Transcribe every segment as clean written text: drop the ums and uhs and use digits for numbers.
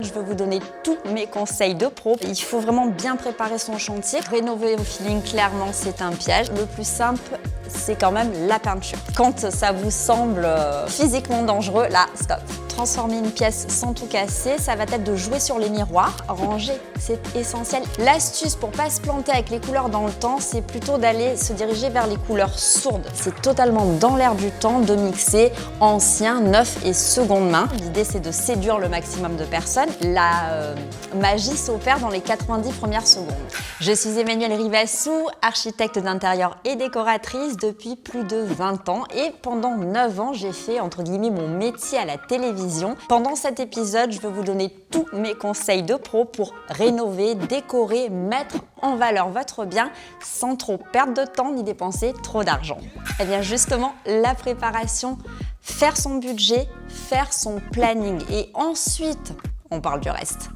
je vais vous donner tous mes conseils de pro. Il faut vraiment bien préparer son chantier. Rénover au feeling, clairement, c'est un piège. Le plus simple, c'est quand même la peinture. Quand ça vous semble physiquement dangereux, là, stop. Transformer une pièce sans tout casser, ça va être de jouer sur les miroirs. Ranger, c'est essentiel. L'astuce pour pas se planter avec les couleurs dans le temps, c'est plutôt d'aller se diriger vers les couleurs sourdes. C'est totalement dans l'air du temps de mixer ancien, neuf et seconde main. L'idée, c'est de séduire le maximum de personnes. La magie s'opère dans les 90 premières secondes. Je suis Emmanuelle Rivassou, architecte d'intérieur et décoratrice depuis plus de 20 ans. Et pendant 9 ans, j'ai fait, entre guillemets, mon métier à la télévision. Pendant cet épisode, je vais vous donner tous mes conseils de pro pour rénover, décorer, mettre en valeur votre bien sans trop perdre de temps ni dépenser trop d'argent. Et bien justement, la préparation, faire son budget, faire son planning et ensuite, on parle du reste.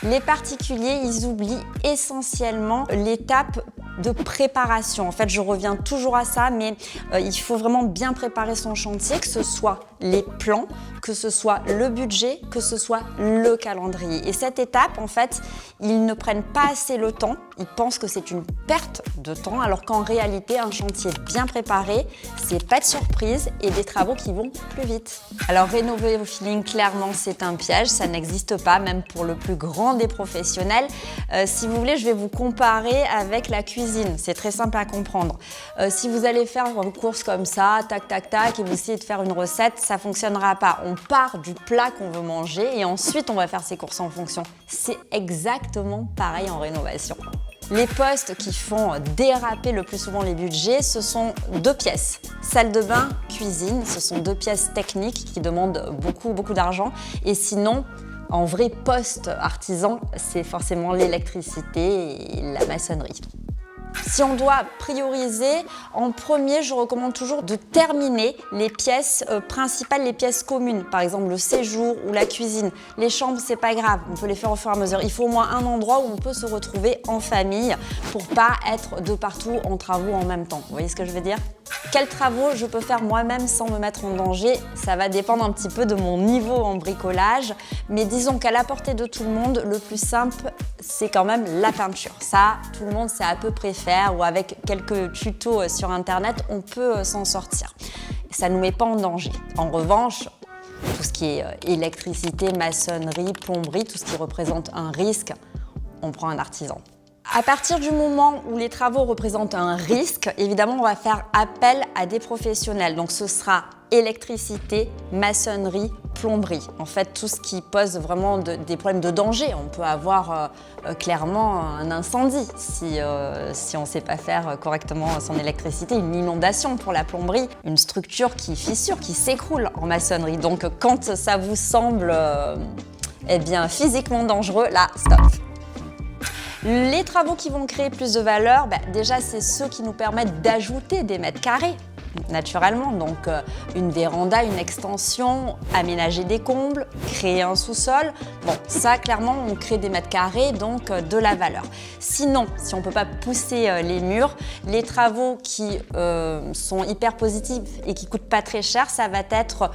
Les particuliers, ils oublient essentiellement l'étape de préparation. En fait, je reviens toujours à ça, mais il faut vraiment bien préparer son chantier, que ce soit les plans, que ce soit le budget, que ce soit le calendrier. Et cette étape, en fait, ils ne prennent pas assez le temps. Ils pensent que c'est une perte de temps, alors qu'en réalité, un chantier bien préparé, c'est pas de surprise et des travaux qui vont plus vite. Alors, rénover au feeling, clairement, c'est un piège. Ça n'existe pas, même pour le plus grand des professionnels. Si vous voulez, je vais vous comparer avec la cuisine. C'est très simple à comprendre. Si vous allez faire vos courses comme ça, tac, tac, tac, et vous essayez de faire une recette, ça ne fonctionnera pas. On part du plat qu'on veut manger et ensuite on va faire ses courses en fonction. C'est exactement pareil en rénovation. Les postes qui font déraper le plus souvent les budgets, ce sont 2 pièces. Salle de bain, cuisine, ce sont 2 pièces techniques qui demandent beaucoup d'argent. Et sinon, en vrai poste artisan, c'est forcément l'électricité et la maçonnerie. Si on doit prioriser, en premier, je recommande toujours de terminer les pièces principales, les pièces communes, par exemple le séjour ou la cuisine. Les chambres, c'est pas grave, on peut les faire au fur et à mesure. Il faut au moins un endroit où on peut se retrouver en famille pour pas être de partout en travaux en même temps. Vous voyez ce que je veux dire ? Quels travaux je peux faire moi-même sans me mettre en danger? Ça va dépendre un petit peu de mon niveau en bricolage, mais disons qu'à la portée de tout le monde, le plus simple, c'est quand même la peinture. Ça, tout le monde sait à peu près faire, ou avec quelques tutos sur internet, on peut s'en sortir. Ça ne nous met pas en danger. En revanche, tout ce qui est électricité, maçonnerie, plomberie, tout ce qui représente un risque, on prend un artisan. À partir du moment où les travaux représentent un risque, évidemment, on va faire appel à des professionnels. Donc, ce sera électricité, maçonnerie, plomberie. En fait, tout ce qui pose vraiment des problèmes de danger. On peut avoir clairement un incendie si on ne sait pas faire correctement son électricité, une inondation pour la plomberie, une structure qui fissure, qui s'écroule en maçonnerie. Donc, quand ça vous semble physiquement dangereux, là, stop. Les travaux qui vont créer plus de valeur, déjà, c'est ceux qui nous permettent d'ajouter des mètres carrés, naturellement. Donc, une véranda, une extension, aménager des combles, créer un sous-sol. Bon, ça, clairement, on crée des mètres carrés, donc de la valeur. Sinon, si on ne peut pas pousser les murs, les travaux qui sont hyper positifs et qui ne coûtent pas très cher, ça va être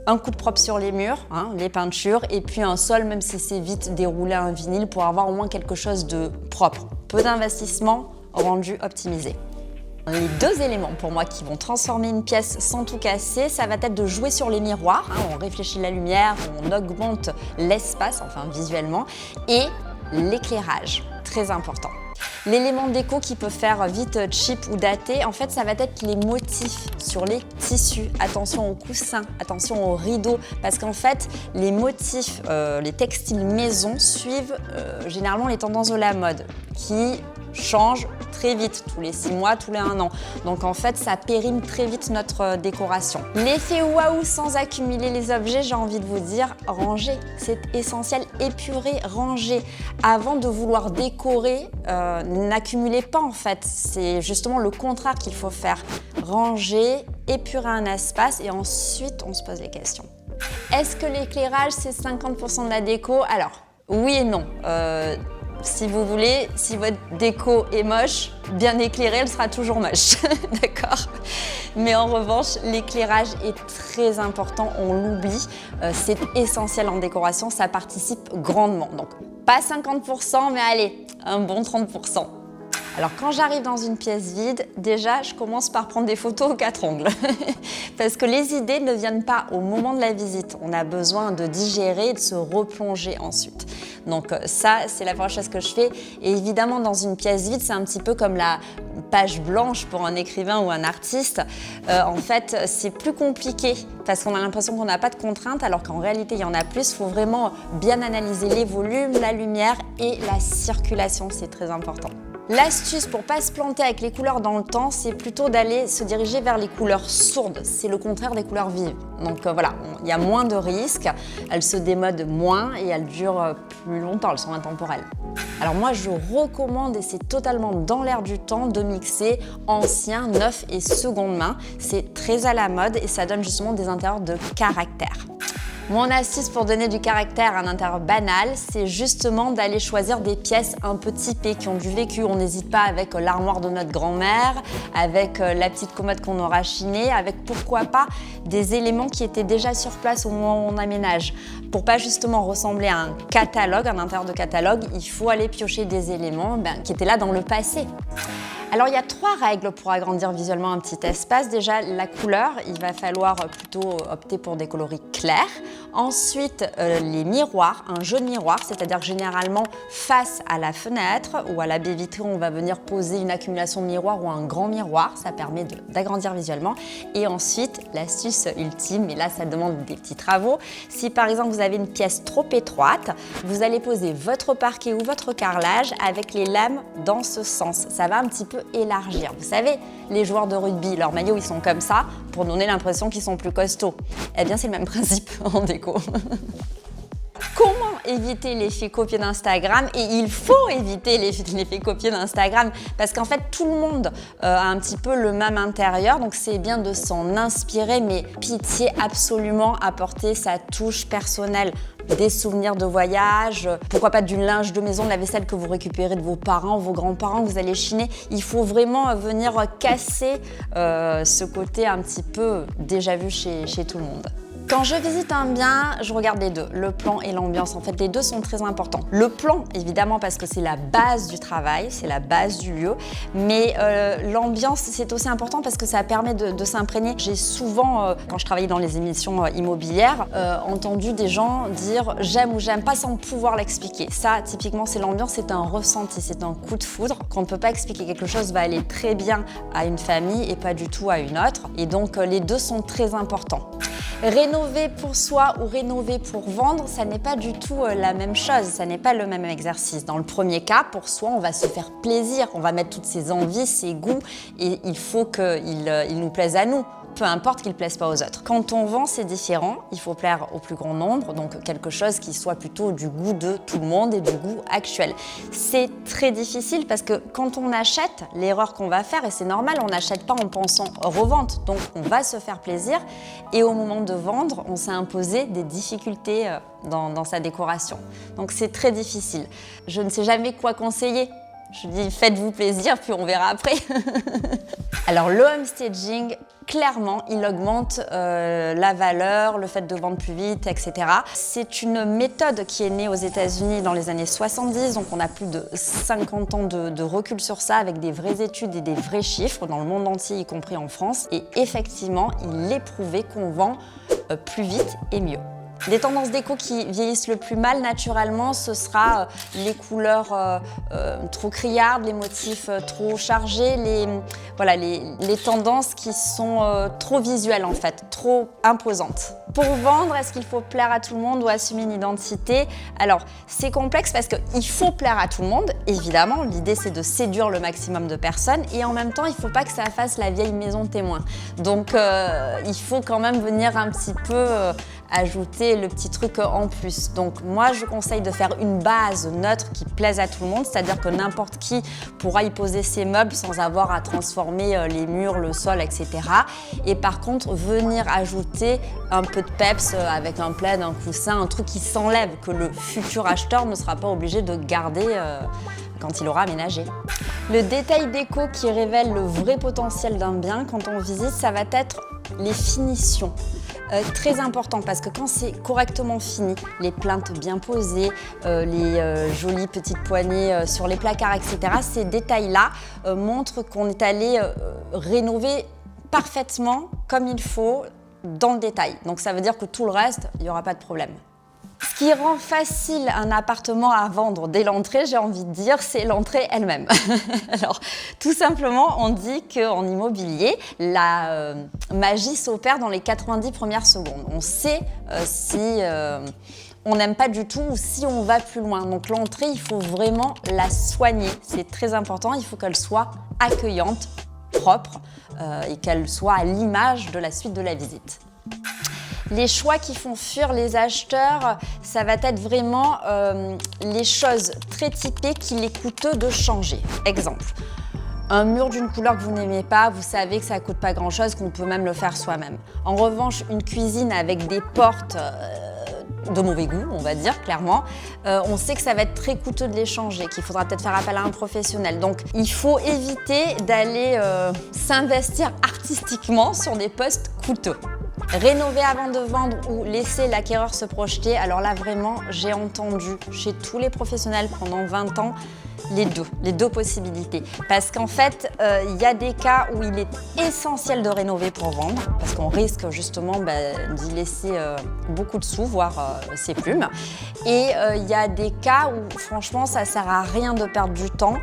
un coup de propre sur les murs, les peintures, et puis un sol, même si c'est vite déroulé un vinyle, pour avoir au moins quelque chose de propre. Peu d'investissement, rendu optimisé. Les 2 éléments pour moi qui vont transformer une pièce sans tout casser, ça va être de jouer sur les miroirs. On réfléchit la lumière, on augmente l'espace, enfin visuellement, et l'éclairage, très important. L'élément déco qui peut faire vite cheap ou daté, en fait, ça va être les motifs sur les tissus. Attention aux coussins, attention aux rideaux, parce qu'en fait, les motifs, les textiles maison suivent généralement les tendances de la mode qui changent très vite, tous les 6 mois, tous les 1 an. Donc en fait, ça périme très vite notre décoration. L'effet waouh sans accumuler les objets, j'ai envie de vous dire, ranger, c'est essentiel, épurer, ranger. Avant de vouloir décorer, n'accumulez pas en fait, c'est justement le contraire qu'il faut faire. Ranger, épurer un espace et ensuite on se pose les questions. Est-ce que l'éclairage c'est 50% de la déco? Alors, oui et non. Si vous voulez, si votre déco est moche, bien éclairée, elle sera toujours moche, d'accord? Mais en revanche, l'éclairage est très important, on l'oublie, c'est essentiel en décoration, ça participe grandement. Donc pas 50%, mais allez, un bon 30%. Alors quand j'arrive dans une pièce vide, déjà je commence par prendre des photos aux 4 angles parce que les idées ne viennent pas au moment de la visite. On a besoin de digérer et de se replonger ensuite. Donc ça, c'est la première chose que je fais. Et évidemment, dans une pièce vide, c'est un petit peu comme la page blanche pour un écrivain ou un artiste. En fait, c'est plus compliqué parce qu'on a l'impression qu'on n'a pas de contraintes alors qu'en réalité, il y en a plus. Il faut vraiment bien analyser les volumes, la lumière et la circulation, c'est très important. L'astuce pour ne pas se planter avec les couleurs dans le temps, c'est plutôt d'aller se diriger vers les couleurs sourdes. C'est le contraire des couleurs vives. Donc voilà, il y a moins de risques, elles se démodent moins et elles durent plus longtemps, elles sont intemporelles. Alors moi, je recommande, et c'est totalement dans l'air du temps, de mixer ancien, neuf et seconde main. C'est très à la mode et ça donne justement des intérieurs de caractère. Mon astuce pour donner du caractère à un intérieur banal, c'est justement d'aller choisir des pièces un peu typées, qui ont du vécu. On n'hésite pas avec l'armoire de notre grand-mère, avec la petite commode qu'on aura chinée, avec pourquoi pas des éléments qui étaient déjà sur place au moment où on aménage. Pour pas justement ressembler à un catalogue, un intérieur de catalogue, il faut aller piocher des éléments qui étaient là dans le passé. Alors il y a 3 règles pour agrandir visuellement un petit espace. Déjà la couleur, il va falloir plutôt opter pour des coloris clairs. Ensuite les miroirs, un jeu de miroir, c'est-à-dire que généralement face à la fenêtre ou à la baie vitrée, on va venir poser une accumulation de miroirs ou un grand miroir, ça permet d'agrandir visuellement. Et ensuite l'astuce ultime, et là ça demande des petits travaux, si par exemple vous avez une pièce trop étroite, vous allez poser votre parquet ou votre carrelage avec les lames dans ce sens. Ça va un petit peu élargir. Vous savez, les joueurs de rugby, leurs maillots, ils sont comme ça pour donner l'impression qu'ils sont plus costauds. Eh bien, c'est le même principe en déco. Comment éviter l'effet copier d'Instagram? Et il faut éviter l'effet copier d'Instagram parce qu'en fait, tout le monde a un petit peu le même intérieur, donc c'est bien de s'en inspirer, mais pitié, absolument apporter sa touche personnelle. Des souvenirs de voyage, pourquoi pas du linge de maison, de la vaisselle que vous récupérez de vos parents, vos grands-parents, que vous allez chiner. Il faut vraiment venir casser ce côté un petit peu déjà vu chez tout le monde. Quand je visite un bien, je regarde les deux, le plan et l'ambiance. En fait, les deux sont très importants. Le plan, évidemment, parce que c'est la base du travail, c'est la base du lieu, mais l'ambiance, c'est aussi important parce que ça permet de s'imprégner. J'ai souvent, quand je travaillais dans les émissions immobilières, entendu des gens dire « j'aime » ou « j'aime pas » sans pouvoir l'expliquer. Ça, typiquement, c'est l'ambiance, c'est un ressenti, c'est un coup de foudre. Qu'on ne peut pas expliquer quelque chose va aller très bien à une famille et pas du tout à une autre. Et donc, les deux sont très importants. Rénover pour soi ou rénover pour vendre, ça n'est pas du tout la même chose, ça n'est pas le même exercice. Dans le premier cas, pour soi, on va se faire plaisir, on va mettre toutes ses envies, ses goûts et il faut qu'il nous plaise à nous. Peu importe qu'il ne plaise pas aux autres. Quand on vend, c'est différent. Il faut plaire au plus grand nombre, donc quelque chose qui soit plutôt du goût de tout le monde et du goût actuel. C'est très difficile parce que quand on achète, l'erreur qu'on va faire, et c'est normal, on n'achète pas en pensant revente, donc on va se faire plaisir et au moment de vendre, on s'est imposé des difficultés dans sa décoration. Donc c'est très difficile. Je ne sais jamais quoi conseiller. Je dis faites-vous plaisir, puis on verra après. Alors le homestaging, clairement, il augmente la valeur, le fait de vendre plus vite, etc. C'est une méthode qui est née aux États-Unis dans les années 70, donc on a plus de 50 ans de recul sur ça, avec des vraies études et des vrais chiffres dans le monde entier, y compris en France. Et effectivement, il est prouvé qu'on vend plus vite et mieux. Les tendances déco qui vieillissent le plus mal naturellement, ce sera les couleurs trop criardes, les motifs trop chargés, les tendances qui sont trop visuelles en fait, trop imposantes. Pour vendre, est-ce qu'il faut plaire à tout le monde ou assumer une identité? Alors, c'est complexe parce qu'il faut plaire à tout le monde, évidemment. L'idée, c'est de séduire le maximum de personnes et en même temps, il ne faut pas que ça fasse la vieille maison témoin. Donc, il faut quand même venir un petit peu ajouter le petit truc en plus. Donc moi, je conseille de faire une base neutre qui plaise à tout le monde, c'est-à-dire que n'importe qui pourra y poser ses meubles sans avoir à transformer les murs, le sol, etc. Et par contre, venir ajouter un peu de peps avec un plaid, un coussin, un truc qui s'enlève, que le futur acheteur ne sera pas obligé de garder quand il aura aménagé. Le détail déco qui révèle le vrai potentiel d'un bien quand on visite, ça va être les finitions. Très important parce que quand c'est correctement fini, les plinthes bien posées, les jolies petites poignées sur les placards, etc., ces détails-là montrent qu'on est allé rénover parfaitement comme il faut dans le détail. Donc ça veut dire que tout le reste, il n'y aura pas de problème. Ce qui rend facile un appartement à vendre dès l'entrée, j'ai envie de dire, c'est l'entrée elle-même. Alors, tout simplement, on dit qu'en immobilier, la magie s'opère dans les 90 premières secondes. On sait si on n'aime pas du tout ou si on va plus loin. Donc l'entrée, il faut vraiment la soigner. C'est très important, il faut qu'elle soit accueillante, propre et qu'elle soit à l'image de la suite de la visite. Les choix qui font fuir les acheteurs, ça va être vraiment les choses très typées qu'il est coûteux de changer. Exemple, un mur d'une couleur que vous n'aimez pas, vous savez que ça ne coûte pas grand-chose, qu'on peut même le faire soi-même. En revanche, une cuisine avec des portes de mauvais goût, on va dire clairement, on sait que ça va être très coûteux de les changer, qu'il faudra peut-être faire appel à un professionnel. Donc il faut éviter d'aller s'investir artistiquement sur des postes coûteux. Rénover avant de vendre ou laisser l'acquéreur se projeter, alors là vraiment j'ai entendu chez tous les professionnels pendant 20 ans les deux possibilités. Parce qu'en fait, il y a des cas où il est essentiel de rénover pour vendre, parce qu'on risque justement d'y laisser beaucoup de sous, voire ses plumes. Et il y a des cas où franchement ça sert à rien de perdre du temps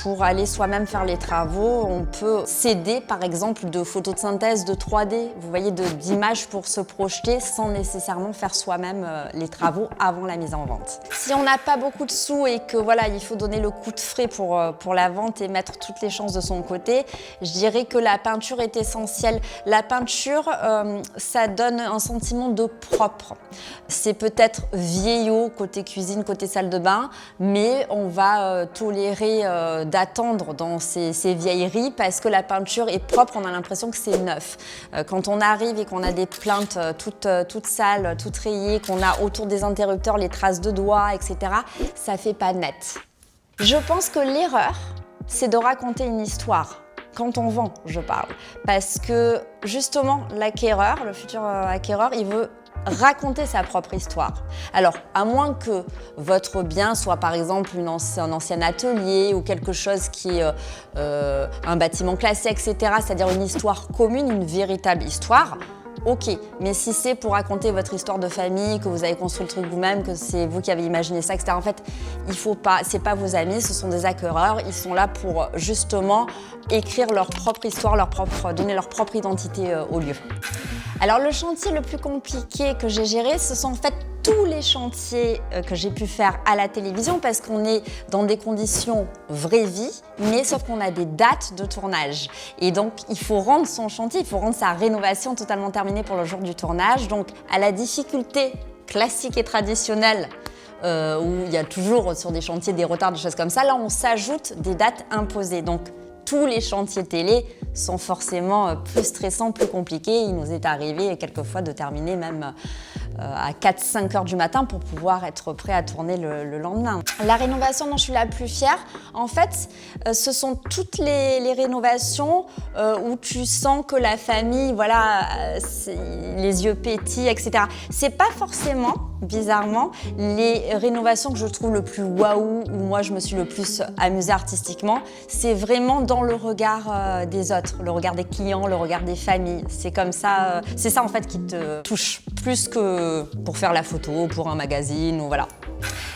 pour aller soi-même faire les travaux. On peut s'aider par exemple de photos de synthèse, de 3D, vous voyez, d'images pour se projeter sans nécessairement faire soi-même les travaux avant la mise en vente. Si on n'a pas beaucoup de sous et que voilà, il faut donner le coup de frais pour la vente et mettre toutes les chances de son côté, je dirais que la peinture est essentielle. La peinture, ça donne un sentiment de propre. C'est peut-être vieillot côté cuisine, côté salle de bain, mais on va tolérer d'attendre dans ces vieilleries parce que la peinture est propre, on a l'impression que c'est neuf. Quand on arrive et qu'on a des plinthes toutes sales, toutes rayées, qu'on a autour des interrupteurs les traces de doigts, etc., ça fait pas net. Je pense que l'erreur, c'est de raconter une histoire. Quand on vend, je parle. Parce que justement, l'acquéreur, le futur acquéreur, il veut raconter sa propre histoire. Alors, à moins que votre bien soit par exemple un ancien atelier ou quelque chose qui est un bâtiment classé, etc., c'est-à-dire une histoire commune, une véritable histoire, ok. Mais si c'est pour raconter votre histoire de famille, que vous avez construit le truc vous-même, que c'est vous qui avez imaginé ça, etc., en fait, il faut pas, c'est pas vos amis, ce sont des acquéreurs, ils sont là pour justement écrire leur propre histoire, donner leur propre identité au lieu. Alors le chantier le plus compliqué que j'ai géré, ce sont en fait tous les chantiers que j'ai pu faire à la télévision parce qu'on est dans des conditions vraie vie, mais sauf qu'on a des dates de tournage. Et donc il faut rendre son chantier, il faut rendre sa rénovation totalement terminée pour le jour du tournage. Donc à la difficulté classique et traditionnelle, où il y a toujours sur des chantiers des retards, des choses comme ça, là on s'ajoute des dates imposées. Donc tous les chantiers télé sont forcément plus stressants, plus compliqués. Il nous est arrivé quelquefois de terminer même à 4-5 heures du matin pour pouvoir être prêt à tourner le lendemain. La rénovation dont je suis la plus fière, en fait, ce sont toutes les rénovations où tu sens que la famille, voilà, les yeux pétillent, etc. C'est pas forcément, bizarrement, les rénovations que je trouve le plus waouh, où moi je me suis le plus amusée artistiquement, c'est vraiment dans le regard des autres, le regard des clients, le regard des familles. C'est comme ça, c'est ça en fait qui te touche, plus que pour faire la photo, pour un magazine ou voilà.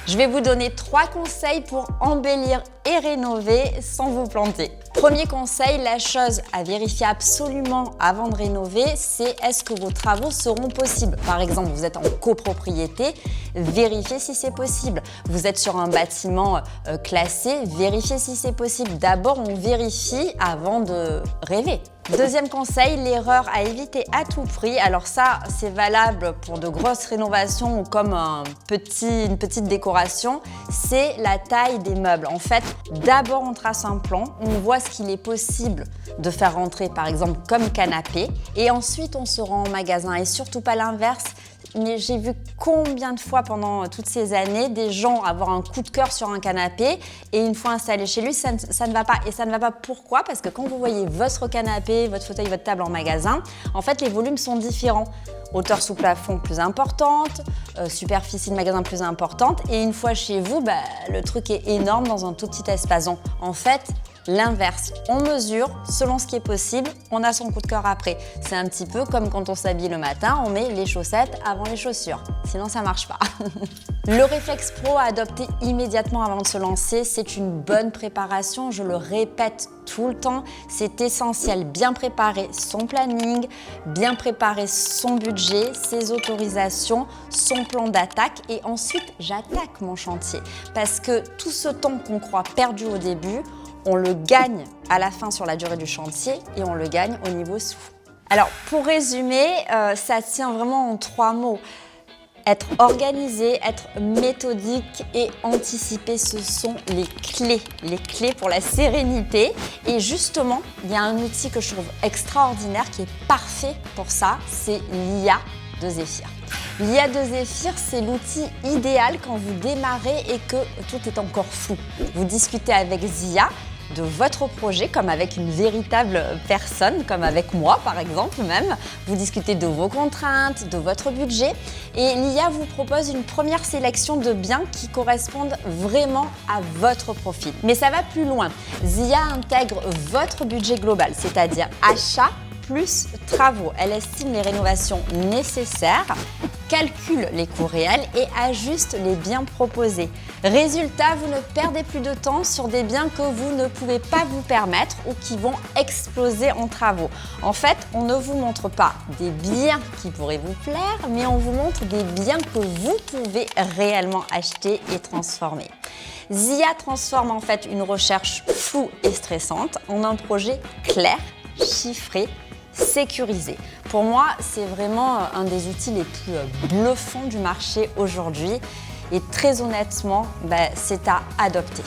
Je vais vous donner 3 conseils pour embellir et rénover sans vous planter. Premier conseil, la chose à vérifier absolument avant de rénover, c'est est-ce que vos travaux seront possibles. Par exemple, vous êtes en copropriété sécurité, vérifiez si c'est possible. Vous êtes sur un bâtiment classé, vérifiez si c'est possible. D'abord, on vérifie avant de rêver. Deuxième conseil, l'erreur à éviter à tout prix. Alors ça, c'est valable pour de grosses rénovations ou comme une petite décoration, c'est la taille des meubles. En fait, d'abord on trace un plan, on voit ce qu'il est possible de faire rentrer par exemple comme canapé et ensuite on se rend en magasin et surtout pas l'inverse. Mais j'ai vu combien de fois pendant toutes ces années des gens avoir un coup de cœur sur un canapé et une fois installé chez lui, ça ne va pas. Et ça ne va pas pourquoi? Parce que quand vous voyez votre canapé, votre fauteuil, votre table en magasin, en fait les volumes sont différents. Hauteur sous plafond plus importante, superficie de magasin plus importante et une fois chez vous, le truc est énorme dans un tout petit espace. Donc, en fait, l'inverse, on mesure selon ce qui est possible, on a son coup de cœur après. C'est un petit peu comme quand on s'habille le matin, on met les chaussettes avant les chaussures, sinon ça marche pas. Le réflexe pro à adopter immédiatement avant de se lancer, c'est une bonne préparation, je le répète tout le temps, c'est essentiel. Bien préparer son planning, bien préparer son budget, ses autorisations, son plan d'attaque et ensuite j'attaque mon chantier. Parce que tout ce temps qu'on croit perdu au début, on le gagne à la fin sur la durée du chantier et on le gagne au niveau sous. Alors pour résumer, ça tient vraiment en 3 mots. Être organisé, être méthodique et anticiper, ce sont les clés pour la sérénité. Et justement, il y a un outil que je trouve extraordinaire qui est parfait pour ça, c'est l'IA de Zephyr. L'IA de Zephyr, c'est l'outil idéal quand vous démarrez et que tout est encore flou. Vous discutez avec Zia de votre projet comme avec une véritable personne, comme avec moi par exemple même. Vous discutez de vos contraintes, de votre budget et l'IA vous propose une première sélection de biens qui correspondent vraiment à votre profil. Mais ça va plus loin. Zia intègre votre budget global, c'est-à-dire achat plus travaux. Elle estime les rénovations nécessaires, calcule les coûts réels et ajuste les biens proposés. Résultat, vous ne perdez plus de temps sur des biens que vous ne pouvez pas vous permettre ou qui vont exploser en travaux. En fait, on ne vous montre pas des biens qui pourraient vous plaire, mais on vous montre des biens que vous pouvez réellement acheter et transformer. Zia transforme en fait une recherche floue et stressante en un projet clair, chiffré, sécurisé. Pour moi, c'est vraiment un des outils les plus bluffants du marché aujourd'hui et très honnêtement, c'est à adopter.